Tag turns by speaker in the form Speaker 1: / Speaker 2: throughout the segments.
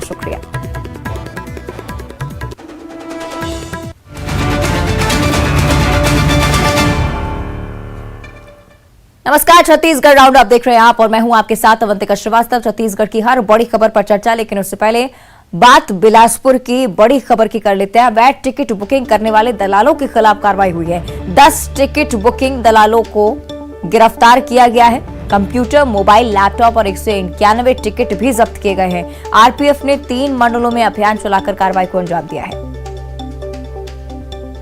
Speaker 1: शुक्रिया। नमस्कार, Chhattisgarh round up देख रहे हैं आप और मैं हूं आपके साथ अवंतिका श्रीवास्तव। छत्तीसगढ़ की हर बड़ी खबर पर चर्चा, लेकिन उससे पहले बात बिलासपुर की बड़ी खबर की कर लेते हैं। अवैध टिकट बुकिंग करने वाले दलालों के खिलाफ कार्रवाई हुई है। 10 टिकट बुकिंग दलालों को गिरफ्तार किया गया है। कंप्यूटर, मोबाइल, लैपटॉप और 191 टिकट भी जब्त किए गए हैं। आरपीएफ ने 3 मंडलों में अभियान चलाकर कार्रवाई को अंजाम दिया है।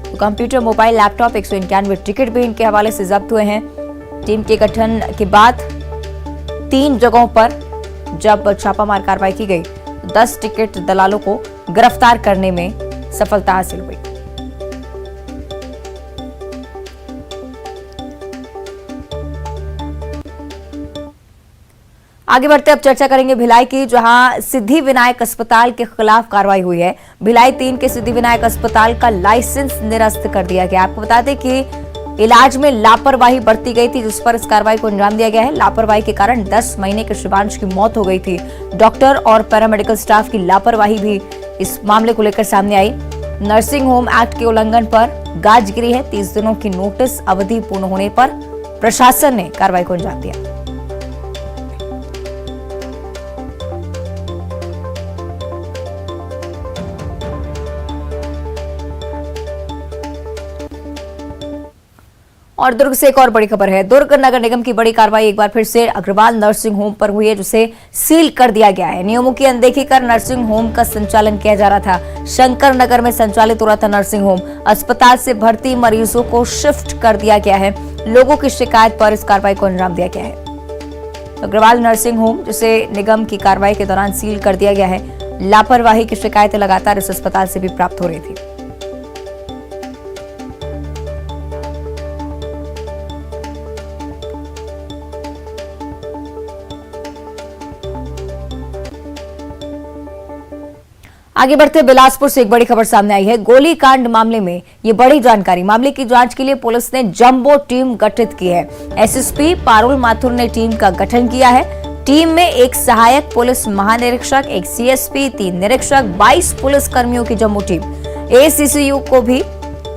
Speaker 1: तो कंप्यूटर, मोबाइल, लैपटॉप, 191 टिकट भी इनके हवाले से जब्त हुए हैं। टीम के गठन के बाद 3 जगहों पर जब छापामार कार्रवाई की गई, 10 टिकट दलालों को गिरफ्तार करने में सफलता हासिल हुई। आगे बढ़ते अब चर्चा करेंगे भिलाई की, जहां सिद्धि विनायक अस्पताल के खिलाफ कार्रवाई हुई है। भिलाई 3 के सिद्धि विनायक अस्पताल का लाइसेंस निरस्त कर दिया गया। आपको बता दें कि इलाज में लापरवाही बरती गई थी, जिस पर इस कार्रवाई को अंजाम दिया गया है। लापरवाही के कारण 10 महीने के शिवांश की मौत हो गई थी। डॉक्टर और पैरामेडिकल स्टाफ की लापरवाही भी इस मामले को लेकर सामने आई। नर्सिंग होम एक्ट के उल्लंघन पर गाज गिरी है। 30 दिनों की नोटिस अवधि पूर्ण होने पर प्रशासन ने कार्रवाई को अंजाम दिया। और दुर्ग से एक और बड़ी खबर है। दुर्ग नगर निगम की बड़ी कार्रवाई एक बार फिर से अग्रवाल नर्सिंग होम पर हुई है, जिसे सील कर दिया गया है। नियमों की अनदेखी कर नर्सिंग होम का संचालन किया जा रहा था। शंकर नगर में संचालित हो रहा था नर्सिंग होम। अस्पताल से भर्ती मरीजों को शिफ्ट कर दिया गया है। लोगों की शिकायत पर इस कार्रवाई को अंजाम दिया गया है। अग्रवाल नर्सिंग होम, जिसे निगम की कार्रवाई के दौरान सील कर दिया गया है। लापरवाही की शिकायतें लगातार इस अस्पताल से भी प्राप्त हो रही थी। आगे बढ़ते बिलासपुर से एक बड़ी खबर सामने आई है। गोली कांड मामले में ये बड़ी जानकारी। मामले की जांच के लिए पुलिस ने जंबो टीम गठित की है। एसएसपी पारुल माथुर ने टीम का गठन किया है। टीम में एक सहायक पुलिस महानिरीक्षक, एक सीएसपी, 3 निरीक्षक, 22 पुलिस कर्मियों की जम्मू टीम। एसीसीयू को भी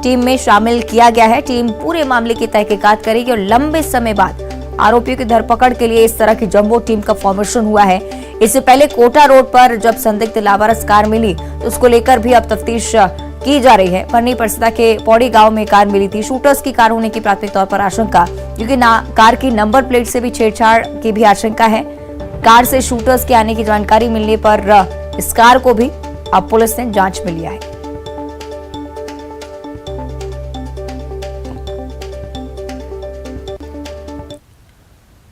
Speaker 1: टीम में शामिल किया गया है। टीम पूरे मामले की तहकीकात करेगी और लंबे समय बाद आरोपियों की धरपकड़ के लिए इस तरह की जंबो टीम का फॉर्मेशन हुआ है। इससे पहले कोटा रोड पर जब संदिग्ध लावारस कार मिली, तो उसको लेकर भी अब तफ्तीश की जा रही है। पन्नी परसदा के पौड़ी गांव में कार मिली थी। शूटर्स की कार होने की प्राथमिक तौर पर आशंका, क्योंकि कार की नंबर प्लेट से भी छेड़छाड़ की भी आशंका है। कार से शूटर्स के आने की जानकारी मिलने पर इस कार को भी अब पुलिस ने जांच में लिया है।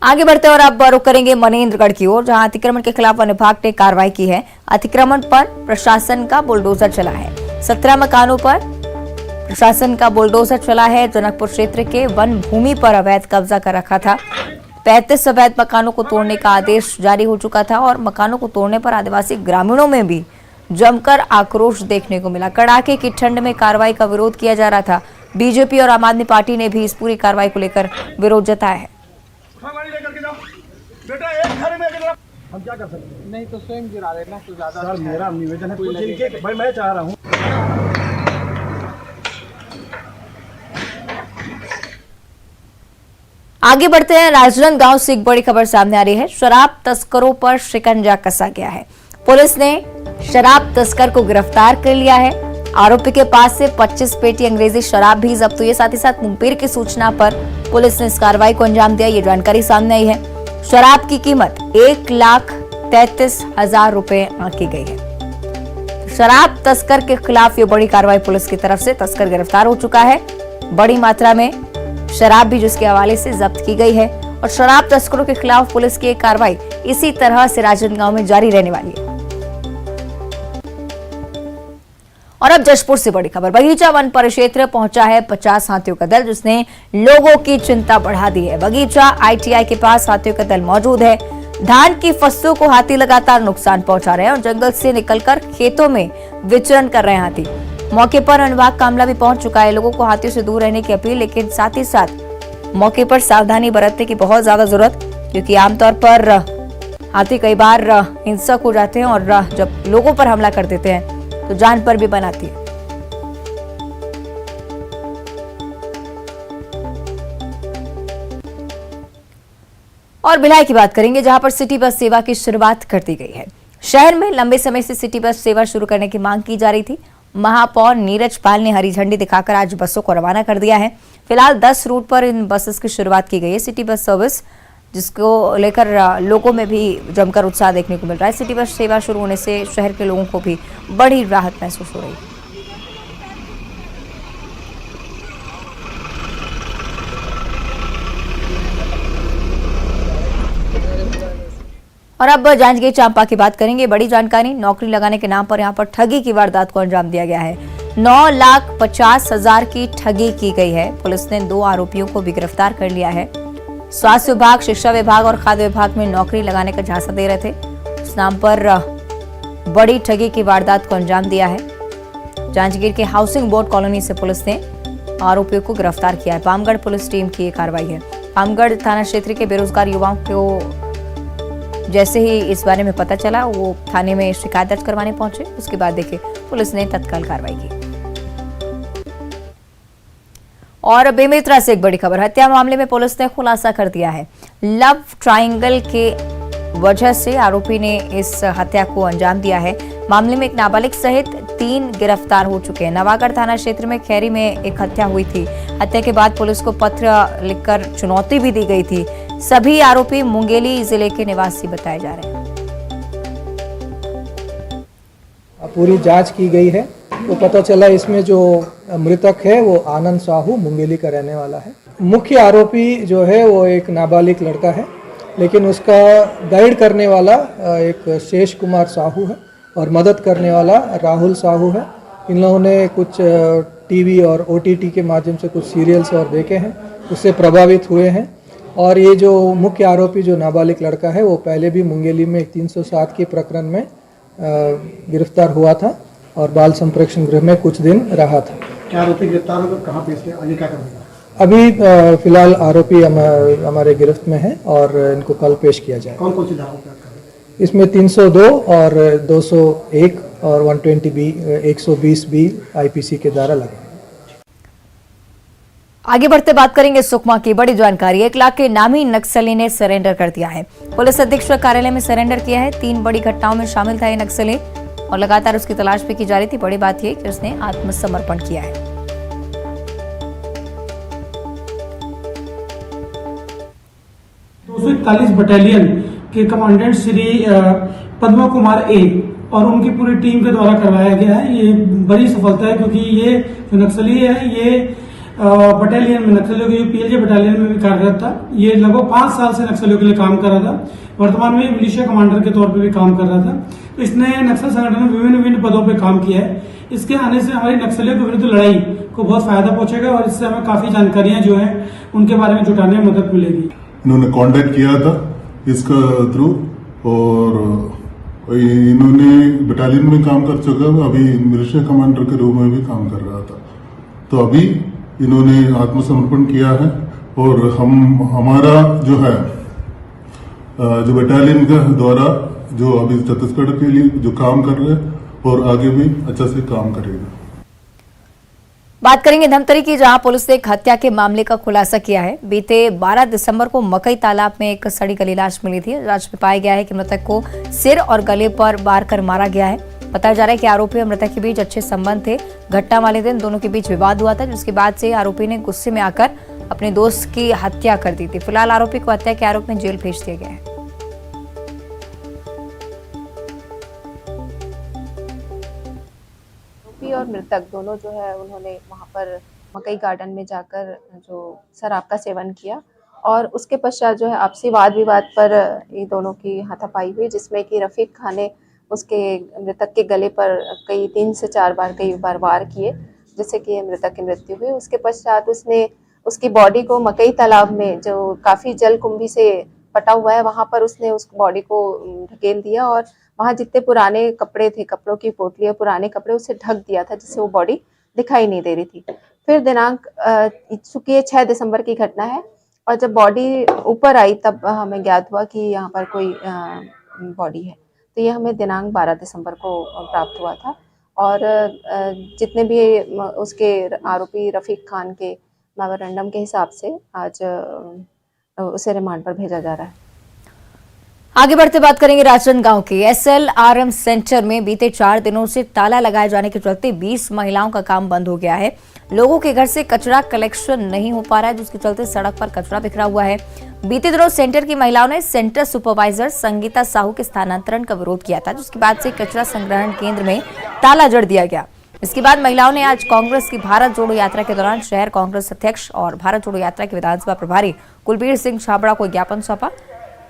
Speaker 1: आगे बढ़ते और अब रुक करेंगे मनेन्द्रगढ़ की ओर, जहां अतिक्रमण के खिलाफ वन विभाग ने कार्रवाई की है। अतिक्रमण पर प्रशासन का बुलडोजर चला है। 17 मकानों पर प्रशासन का बुलडोजर चला है। जनकपुर क्षेत्र के वन भूमि पर अवैध कब्जा कर रखा था। 35 अवैध मकानों को तोड़ने का आदेश जारी हो चुका था और मकानों को तोड़ने पर आदिवासी ग्रामीणों में भी जमकर आक्रोश देखने को मिला। कड़ाके की ठंड में कार्रवाई का विरोध किया जा रहा था। बीजेपी और आम आदमी पार्टी ने भी इस पूरी कार्रवाई को लेकर विरोध जताया है।
Speaker 2: बेटा एक घर में अगर हम क्या कर सकते हैं? नहीं तो स्वयं गिरा देना तो ज्यादा। सर मेरा निवेदन है कुछ इनके, भाई मैं चाह रहा हूँ।
Speaker 1: आगे बढ़ते हैं। राजनांदगांव से एक बड़ी खबर सामने आ रही है। शराब तस्करों पर शिकंजा कसा गया है। पुलिस ने शराब तस्कर को गिरफ्तार कर लिया है। आरोपी के पास से 25 पेटी अंग्रेजी शराब भी जब्त हुई है। साथ ही साथ मुखबिर की सूचना पर पुलिस ने इस कार्रवाई को अंजाम दिया। ये जानकारी सामने आई है। शराब की कीमत 1,33,000 रुपए आंकी गई है। शराब तस्कर के खिलाफ ये बड़ी कार्रवाई पुलिस की तरफ से। तस्कर गिरफ्तार हो चुका है। बड़ी मात्रा में शराब भी जिसके हवाले से जब्त की गई है और शराब तस्करों के खिलाफ पुलिस की कार्रवाई इसी तरह से राजनांदगांव में जारी रहने वाली है। और अब जशपुर से बड़ी खबर। बगीचा वन परिक्षेत्र पहुंचा है 50 हाथियों का दल, जिसने लोगों की चिंता बढ़ा दी है। बगीचा आईटीआई के पास हाथियों का दल मौजूद है। धान की फसलों को हाथी लगातार नुकसान पहुंचा रहे हैं और जंगल से निकलकर खेतों में विचरण कर रहे हैं हाथी। मौके पर वन विभाग का अमला भी पहुंच चुका है। लोगों को हाथियों से दूर रहने की अपील, लेकिन साथ ही साथ मौके पर सावधानी बरतने की बहुत ज्यादा जरूरत, क्योंकि आमतौर पर हाथी कई बार हिंसक हो जाते हैं और जब लोगों पर हमला कर देते हैं तो जान पर भी बनाती है। और भिलाई की बात करेंगे, जहां पर सिटी बस सेवा की शुरुआत कर दी गई है। शहर में लंबे समय से सिटी बस सेवा शुरू करने की मांग की जा रही थी। महापौर नीरज पाल ने हरी झंडी दिखाकर आज बसों को रवाना कर दिया है। फिलहाल 10 रूट पर इन बसेस की शुरुआत की गई है सिटी बस सर्विस, जिसको लेकर लोगों में भी जमकर उत्साह देखने को मिल रहा है। सिटी बस सेवा शुरू होने से शहर के लोगों को भी बड़ी राहत महसूस हो रही है। और अब जांजगीर चांपा की बात करेंगे। बड़ी जानकारी, नौकरी लगाने के नाम पर यहां पर ठगी की वारदात को अंजाम दिया गया है। 9,50,000 की ठगी की गई है। पुलिस ने 2 आरोपियों को भी गिरफ्तार कर लिया है। स्वास्थ्य विभाग, शिक्षा विभाग और खाद्य विभाग में नौकरी लगाने का झांसा दे रहे थे। उस नाम पर बड़ी ठगी की वारदात को अंजाम दिया है। जांजगीर के हाउसिंग बोर्ड कॉलोनी से पुलिस ने आरोपियों को गिरफ्तार किया है। पामगढ़ पुलिस टीम की ये कार्रवाई है। पामगढ़ थाना क्षेत्र के बेरोजगार युवाओं को जैसे ही इस बारे में पता चला, वो थाने में शिकायत दर्ज करवाने पहुंचे। उसके बाद देखिए पुलिस ने तत्काल कार्रवाई की। और बेमेतरा से एक बड़ी खबर, हत्या मामले में पुलिस ने खुलासा कर दिया है। लव ट्रायंगल के वजह से आरोपी ने इस हत्या को अंजाम दिया है। मामले में एक नाबालिग सहित 3 गिरफ्तार हो चुके हैं। नवागढ़ थाना क्षेत्र में खैरी में एक हत्या हुई थी। हत्या के बाद पुलिस को पत्र लिखकर चुनौती भी दी गई थी। सभी आरोपी मुंगेली जिले के निवासी बताए जा रहे हैं।
Speaker 3: पूरी जांच की गई है तो पता चला इसमें जो मृतक है वो आनंद साहू मुंगेली का रहने वाला है। मुख्य आरोपी जो है वो एक नाबालिग लड़का है, लेकिन उसका गाइड करने वाला एक शेष कुमार साहू है और मदद करने वाला राहुल साहू है। इन लोगों ने कुछ टीवी और ओटीटी के माध्यम से कुछ सीरियल्स और देखे हैं, उससे प्रभावित हुए हैं। और ये जो मुख्य आरोपी जो नाबालिग लड़का है वो पहले भी मुंगेली में 307 के प्रकरण में गिरफ्तार हुआ था और बाल संप्रेक्षण गृह में कुछ दिन रहा था।
Speaker 2: क्या आरोपी गिरफ्तार होकर कहाँ पेश किया, आगे क्या करेगा?
Speaker 3: अभी फिलहाल आरोपी हमारे गिरफ्त में है और इनको कल पेश किया जाएगा।
Speaker 2: कौन कौन सी धाराओं पर करेगा?
Speaker 3: इसमें 302 और 201 और 120B 120B IPC के द्वारा लगे।
Speaker 1: आगे बढ़ते बात करेंगे सुकमा की बड़ी जानकारी। 1 लाख के नामी नक्सली ने सरेंडर कर दिया है। पुलिस अधीक्षक कार्यालय में सरेंडर किया है। 3 बड़ी घटनाओं में शामिल था ये नक्सली और लगातार उसकी तलाश भी की जा रही थी। बड़ी बात यह कि उसने आत्मसमर्पण किया है।
Speaker 4: 241 बटालियन के कमांडेंट श्री पद्मा कुमार ए और उनकी पूरी टीम के द्वारा करवाया गया है। ये बड़ी सफलता है क्योंकि ये जो नक्सली है ये बटालियन में नक्सलियों के पीएलजे बटालियन में भी कार्यरत था। ये लगभग 5 साल से नक्सलियों के लिए काम कर रहा था। वर्तमान में मिलिशिया कमांडर के तौर पर भी काम कर रहा था। तो इसने नक्सल संगठन में विभिन्न पदों पर काम किया है। इसके आने से हमारी नक्सलियों के विरुद्ध लड़ाई को बहुत फायदा पहुंचेगा और इससे हमें काफी जानकारियां जो है उनके बारे में जुटाने में मदद मिलेगी।
Speaker 5: इन्होंने कांटेक्ट किया था इसका थ्रू और इन्होंने बटालियन में काम कर चुका, अभी मिलिशिया कमांडर के रूप में भी काम कर रहा था। तो अभी इन्होंने आत्मसमर्पण किया है और हमारा जो है जो बटालियन के द्वारा जो अभी छत्तीसगढ़ के लिए जो काम कर रहे हैं और आगे भी अच्छा से काम करेगा।
Speaker 1: बात करेंगे धमतरी की, जहां पुलिस ने एक हत्या के मामले का खुलासा किया है। बीते 12 दिसंबर को मकई तालाब में एक सड़ी गली लाश मिली थी। जांच में पाया गया है कि मृतक को सिर और गले पर वार कर मारा गया है। बताया जा रहा है कि आरोपी और मृतक के बीच अच्छे संबंध थे। घटना वाले दिन दोनों के बीच विवाद हुआ था, जिसके बाद से आरोपी ने गुस्से में आकर अपने दोस्त की हत्या कर दी थी। फिलहाल आरोपी को हत्या के आरोप में जेल भेज दिया गया है।
Speaker 6: और मृतक दोनों जो है उन्होंने वहां पर मकई गार्डन में जाकर जो शराब का सेवन किया और उसके पश्चात जो है आपसी वाद विवाद पर ये दोनों की हाथापाई हुई, जिसमें कि रफीक खान ने उसके मृतक के गले पर 3 से 4 बार कई बार वार किए, जिससे कि मृतक की मृत्यु हुई। उसके पश्चात उसने उसकी बॉडी को मकई तालाब में जो काफ़ी जल कुंभी से पटा हुआ है वहाँ पर उसने उस बॉडी को ढकेल दिया और वहाँ जितने पुराने कपड़े थे, कपड़ों की पोटली और पुराने कपड़े, उसे ढक दिया था, जिससे वो बॉडी दिखाई नहीं दे रही थी। फिर दिनांक चूंकि 6 दिसंबर की घटना है और जब बॉडी ऊपर आई तब हमें ज्ञात हुआ कि यहाँ पर कोई बॉडी है। तो ये हमें दिनांक 12 दिसंबर को प्राप्त हुआ था और जितने भी उसके आरोपी रफ़ीक खान के मेमोरेंडम के हिसाब से आज उसे रिमांड पर भेजा जा रहा है।
Speaker 1: आगे बढ़ते बात करेंगे राजनांदगांव के SLRM सेंटर में बीते 4 दिनों से ताला लगाए जाने के चलते 20 महिलाओं का काम बंद हो गया है। लोगों के घर से कचरा कलेक्शन नहीं हो पा रहा है, जिसके चलते सड़क पर कचरा बिखरा हुआ है। बीते दिनों सेंटर की महिलाओं ने सेंटर सुपरवाइजर संगीता साहू के स्थानांतरण का विरोध किया था, जिसके बाद से कचरा संग्रहण केंद्र में ताला जड़ दिया गया। इसके बाद महिलाओं ने आज कांग्रेस की भारत जोड़ो यात्रा के दौरान शहर कांग्रेस अध्यक्ष और भारत जोड़ो यात्रा के विधानसभा प्रभारी कुलबीर सिंह छाबड़ा को ज्ञापन सौंपा।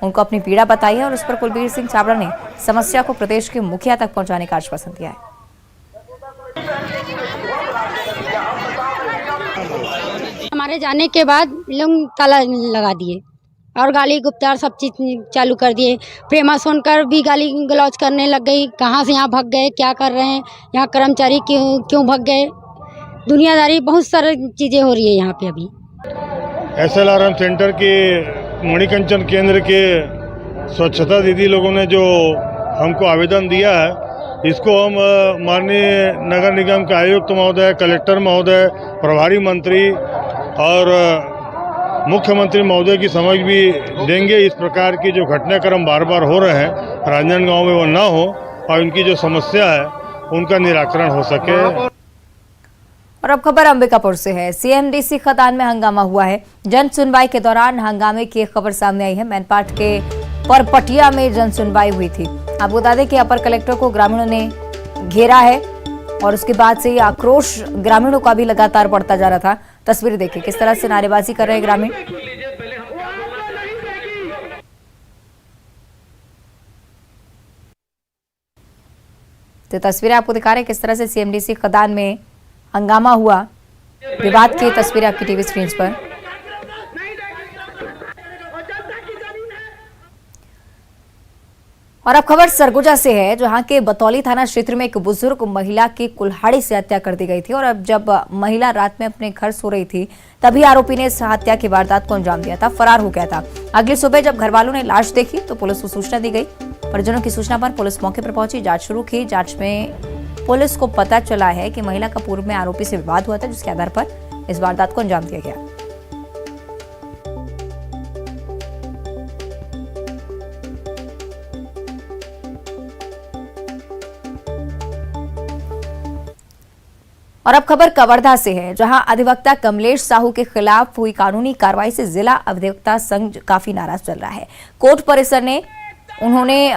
Speaker 1: उनको अपनी पीड़ा बताई है और इस पर कुलबीर सिंह छाबड़ा ने समस्या को प्रदेश के मुखिया तक पहुंचाने का आश्वासन दिया है।
Speaker 7: हमारे जाने के बाद लोग ताला लगा दिए और गाली गुप्तार सब चीज चालू कर दिए। प्रेमा सोनकर भी गाली गलौज करने लग गई, कहाँ से यहाँ भाग गए, क्या कर रहे हैं, यहाँ कर्मचारी क्यों भाग गए। दुनियादारी बहुत सारी चीज़ें हो रही है यहाँ पे अभी।
Speaker 8: SLRM सेंटर के मणिकंचन केंद्र के स्वच्छता दीदी लोगों ने जो हमको आवेदन दिया है, इसको हम माननीय नगर निगम के आयुक्त महोदय, कलेक्टर महोदय, प्रभारी मंत्री और मुख्यमंत्री महोदय की समझ भी देंगे। इस प्रकार की जो घटनाक्रम बार बार हो रहे हैं राजनांदगांव में वो ना हो और उनकी जो समस्या है उनका निराकरण हो सके।
Speaker 1: और अब खबर अंबिकापुर से है। CMDC खदान में हंगामा हुआ है। जन सुनवाई के दौरान हंगामे की एक खबर सामने आई है। मैनपाट के परपटिया में जन सुनवाई हुई थी। आपको बता दें कि अपर कलेक्टर को ग्रामीणों ने घेरा है और उसके बाद से ये आक्रोश ग्रामीणों का भी लगातार बढ़ता जा रहा था। तस्वीरें देखिए किस तरह से नारेबाजी कर रहे हैं ग्रामीण। तो तस्वीरें आपको दिखा रहे हैं किस तरह से CMDC खदान में हंगामा हुआ। विवाद की तस्वीरें आपकी टीवी स्क्रीन पर। और अब खबर सरगुजा से है, जहां के बतौली थाना क्षेत्र में एक बुजुर्ग महिला की कुल्हाड़ी से हत्या कर दी गई थी। और अब जब महिला रात में अपने घर सो रही थी तभी आरोपी ने इस हत्या की वारदात को अंजाम दिया था, फरार हो गया था। अगली सुबह जब घर वालों ने लाश देखी तो पुलिस को सूचना दी गई। परिजनों की सूचना पर पुलिस मौके पर पहुंची, जांच शुरू की। जांच में पुलिस को पता चला है कि महिला का पूर्व में आरोपी से विवाद हुआ था, जिसके आधार पर इस वारदात को अंजाम दिया गया। और अब खबर कवर्धा से है, जहां अधिवक्ता कमलेश साहू के खिलाफ हुई कानूनी कार्रवाई से जिला अधिवक्ता संघ काफी नाराज चल रहा है। कोर्ट परिसर ने उन्होंने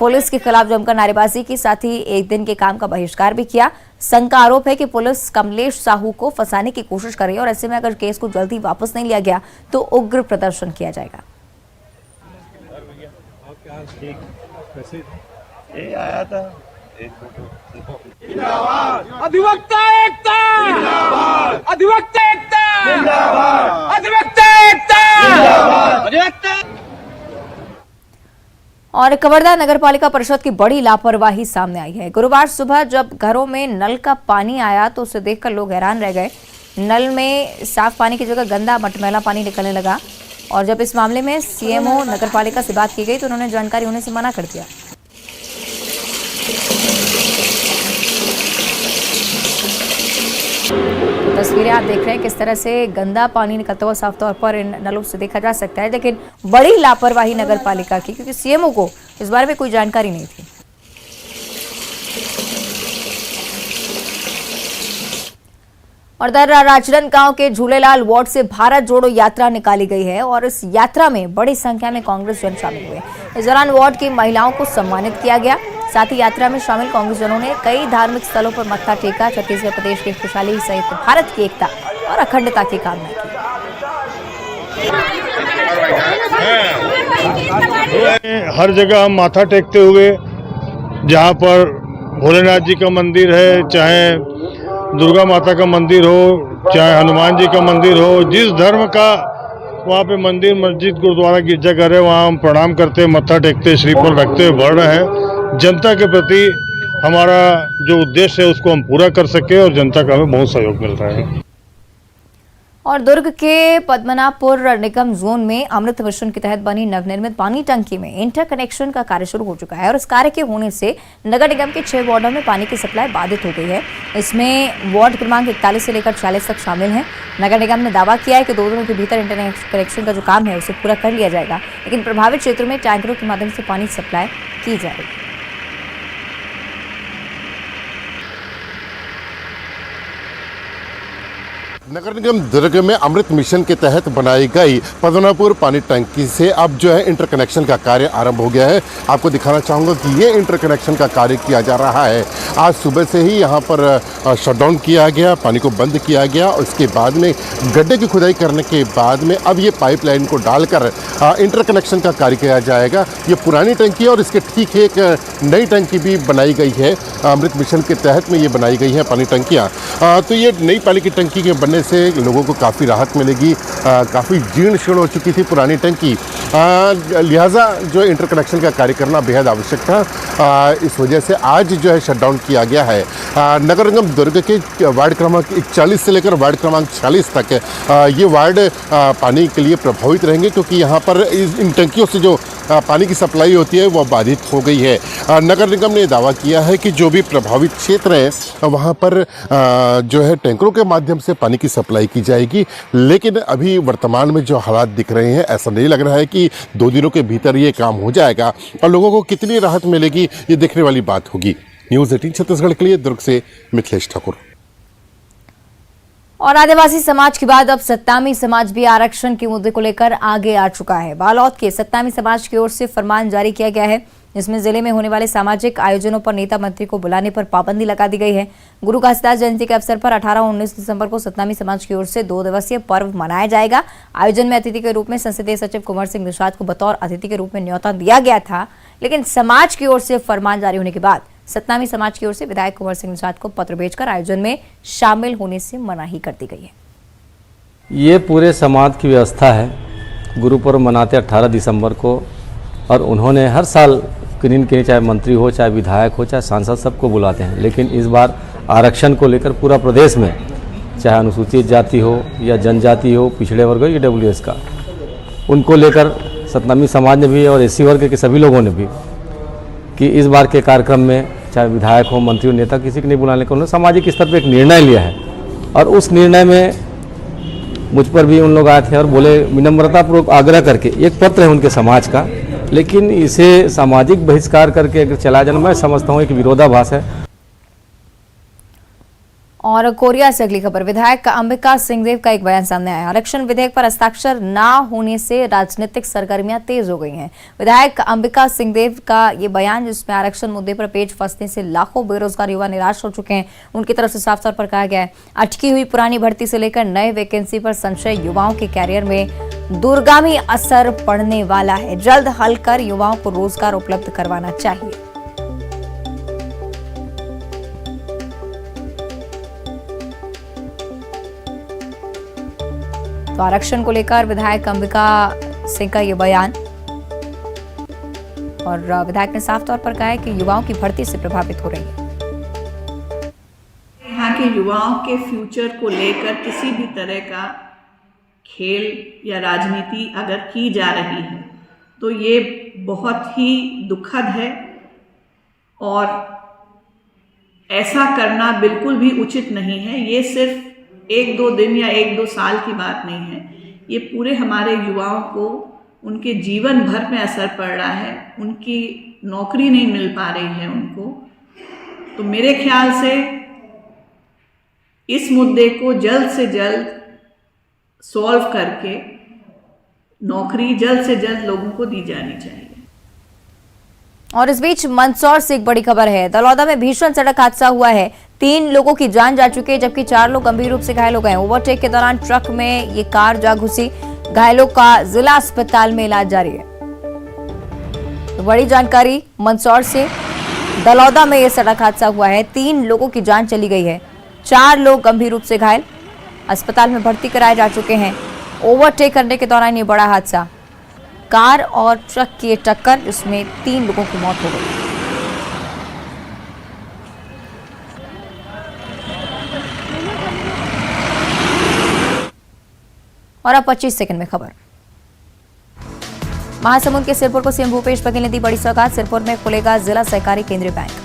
Speaker 1: पुलिस के खिलाफ जमकर नारेबाजी की, साथ ही एक दिन के काम का बहिष्कार भी किया। संघ का आरोप है कि पुलिस कमलेश साहू को फंसाने की कोशिश कर रही है और ऐसे में अगर केस को जल्दी वापस नहीं लिया गया तो उग्र प्रदर्शन किया जाएगा।
Speaker 2: अधिवक्ता एकता, अधिवक्ता एकता, अधिवक्ता एकता, अधिवक्ता।
Speaker 1: और कवर्धा नगरपालिका परिषद की बड़ी लापरवाही सामने आई है। गुरुवार सुबह जब घरों में नल का पानी आया तो उसे देखकर लोग हैरान रह गए। नल में साफ पानी की जगह गंदा मटमैला पानी निकलने लगा और जब इस मामले में CMO नगरपालिका से बात की गई तो उन्होंने जानकारी होने से मना कर दिया। तस्वीरें आप देख रहे हैं किस तरह से गंदा पानी निकलता हुआ साफ तौर पर इन नलों से देखा जा सकता है, लेकिन बड़ी लापरवाही नगरपालिका की, क्योंकि CMO को इस बारे में कोई जानकारी नहीं थी। और राजनांदगांव के झूलेलाल वार्ड से भारत जोड़ो यात्रा निकाली गई है और इस यात्रा में बड़ी संख्या में कांग्रेस जन शामिल हुए। इस दौरान वार्ड की महिलाओं को सम्मानित किया गया। साथ ही यात्रा में शामिल कांग्रेस जनों ने कई धार्मिक स्थलों पर मत्था टेका, छत्तीसगढ़ प्रदेश की खुशहाली सहित भारत की एकता और अखंडता की कामना की।
Speaker 8: हर जगह हम माथा टेकते हुए, जहाँ पर भोलेनाथ जी का मंदिर है, चाहे दुर्गा माता का मंदिर हो, चाहे हनुमान जी का मंदिर हो, जिस धर्म का वहाँ पे मंदिर, मस्जिद, गुरुद्वारा, गिरजाघर है, वहाँ हम प्रणाम करते, मत्था टेकते, श्रीफल रखते हुए बढ़ रहे हैं। जनता के प्रति हमारा जो उद्देश्य है उसको हम पूरा कर सके और जनता का हमें बहुत सहयोग मिल रहा है।
Speaker 1: और दुर्ग के पद्मनाभपुर निगम जोन में अमृत मिशन के तहत बनी नवनिर्मित पानी टंकी में इंटरकनेक्शन का कार्य शुरू हो चुका है और इस कार्य के होने से नगर निगम के 6 वार्डों में पानी की सप्लाई बाधित हो गई है। इसमें वार्ड क्रमांक 41 से लेकर 46 तक शामिल हैं। नगर निगम ने दावा किया है कि 2 दिनों के भीतर इंटरनेट कनेक्शन का जो काम है उसे पूरा कर लिया जाएगा, लेकिन प्रभावित क्षेत्रों में टैंकरों के माध्यम से पानी सप्लाई की जाएगी।
Speaker 9: नगर निगम दुर्ग में अमृत मिशन के तहत बनाई गई पद्मनाभपुर पानी टंकी से अब जो है इंटरकनेक्शन का कार्य आरंभ हो गया है। आपको दिखाना चाहूँगा कि ये इंटरकनेक्शन का कार्य किया जा रहा है। आज सुबह से ही यहाँ पर शटडाउन किया गया, पानी को बंद किया गया। उसके बाद में गड्ढे की खुदाई करने के बाद में अब ये पाइपलाइन को डालकर इंटरकनेक्शन का कार्य किया जाएगा। ये पुरानी टंकी है और इसके ठीक एक नई टंकी भी बनाई गई है। अमृत मिशन के तहत में ये बनाई गई है पानी टंकियाँ। तो ये नई पानी की टंकी के बनने से लोगों को काफ़ी राहत मिलेगी। काफ़ी जीर्ण शीर्ण हो चुकी थी पुरानी टंकी, लिहाजा जो इंटरकनेक्शन का कार्य करना बेहद आवश्यक था। इस वजह से आज जो है शटडाउन किया गया है। नगर निगम दुर्ग के वार्ड क्रमांक 41 से लेकर वार्ड क्रमांक 46 तक ये वार्ड पानी के लिए प्रभावित रहेंगे, क्योंकि यहाँ पर इन टंकियों से जो पानी की सप्लाई होती है वो बाधित हो गई है। नगर निगम ने दावा किया है कि जो भी प्रभावित क्षेत्र हैं वहाँ पर जो है टैंकरों के माध्यम से पानी की सप्लाई की जाएगी, लेकिन अभी वर्तमान में जो हालात दिख रहे हैं ऐसा नहीं लग रहा है कि 2 दिनों के भीतर ये काम हो जाएगा। और लोगों को कितनी राहत मिलेगी ये देखने वाली बात होगी। न्यूज़ 18 छत्तीसगढ़ के लिए दुर्ग से मिथिलेश ठाकुर।
Speaker 1: और आदिवासी समाज के बाद अब सत्तामी समाज भी आरक्षण के मुद्दे को लेकर आगे आ चुका है। बालोद के सत्तामी समाज की ओर से फरमान जारी किया गया है, जिसमें जिले में होने वाले सामाजिक आयोजनों पर नेता मंत्री को बुलाने पर पाबंदी लगा दी गई है। गुरु घासीदास जयंती के अवसर पर 18 और 19 दिसंबर को सत्तामी समाज की ओर से 2 दिवसीय पर्व मनाया जाएगा। आयोजन में अतिथि के रूप में संसदीय सचिव कुंवर सिंह निषाद को बतौर अतिथि के रूप में न्योता दिया गया था, लेकिन समाज की ओर से फरमान जारी होने के बाद सत्तामी समाज की ओर से विधायक कुंवर सिंह निषाद को पत्र भेजकर आयोजन में शामिल होने से मनाही कर दी गई है।
Speaker 10: ये पूरे समाज की व्यवस्था है। गुरु पर्व मनाते 18 दिसंबर को, और उन्होंने हर साल किन्हीं के चाहे मंत्री हो, चाहे विधायक हो, चाहे सांसद, सबको बुलाते हैं। लेकिन इस बार आरक्षण को लेकर पूरा प्रदेश में, चाहे अनुसूचित जाति हो या जनजाति हो, पिछड़े वर्ग हो, EWS का, उनको लेकर सत्तामी समाज ने भी और SC वर्ग के सभी लोगों ने भी कि इस बार के कार्यक्रम में चाहे विधायक हो, मंत्री हो, नेता, किसी को नहीं बुलाने का उन्होंने सामाजिक स्तर पर एक निर्णय लिया है। और उस निर्णय में मुझ पर भी उन लोग आए थे और बोले, विनम्रतापूर्वक आग्रह करके, एक पत्र है उनके समाज का, लेकिन इसे सामाजिक बहिष्कार करके अगर चला जाना, मैं समझता हूँ एक विरोधाभास है।
Speaker 1: और कोरिया से अगली खबर, विधायक अंबिका सिंहदेव का एक बयान सामने आया। आरक्षण विधेयक पर हस्ताक्षर ना होने से राजनीतिक सरगर्मियां तेज हो गई हैं। विधायक अंबिका सिंहदेव का ये बयान, जिसमें आरक्षण मुद्दे पर पेच फंसने से लाखों बेरोजगार युवा निराश हो चुके हैं, उनकी तरफ से साफ तौर पर कहा गया है अटकी हुई पुरानी भर्ती से लेकर नए वैकेंसी पर संशय युवाओं के कैरियर में दूरगामी असर पड़ने वाला है। जल्द हल कर युवाओं को रोजगार उपलब्ध करवाना चाहिए। तो आरक्षण को लेकर विधायक अंबिका सिंह का ये बयान, और विधायक ने साफ तौर पर कहा है कि युवाओं की भर्ती से प्रभावित हो रही है।
Speaker 11: यहाँ के युवाओं के फ्यूचर को लेकर किसी भी तरह का खेल या राजनीति अगर की जा रही है तो ये बहुत ही दुखद है, और ऐसा करना बिल्कुल भी उचित नहीं है। ये सिर्फ 1-2 दिन या 1-2 साल की बात नहीं है, ये पूरे हमारे युवाओं को उनके जीवन भर में असर पड़ रहा है। उनकी नौकरी नहीं मिल पा रही है उनको। तो मेरे ख्याल से इस मुद्दे को जल्द से जल्द सॉल्व करके नौकरी जल्द से जल्द लोगों को दी जानी चाहिए।
Speaker 1: और इस बीच मंदसौर से एक बड़ी खबर है। दलौदा में भीषण सड़क हादसा हुआ है। 3 लोगों की जान जा चुकी है, जबकि 4 लोग गंभीर रूप से घायल हो गए। ओवरटेक के दौरान ट्रक में ये कार जा घुसी। घायलों का जिला अस्पताल में इलाज जारी है। तो बड़ी जानकारी मंदसौर से, दलौदा में ये सड़क हादसा हुआ है। 3 लोगों की जान चली गई है, 4 लोग गंभीर रूप से घायल, अस्पताल में भर्ती कराए जा चुके हैं। ओवरटेक करने के दौरान ये बड़ा हादसा, कार और ट्रक की टक्कर, जिसमें 3 लोगों की मौत हो गई। और अब 25 सेकंड में खबर। महासमुंद के सिरपुर को सीएम भूपेश बघेल ने दी बड़ी सौगात। सिरपुर में खुलेगा जिला सहकारी केंद्रीय बैंक।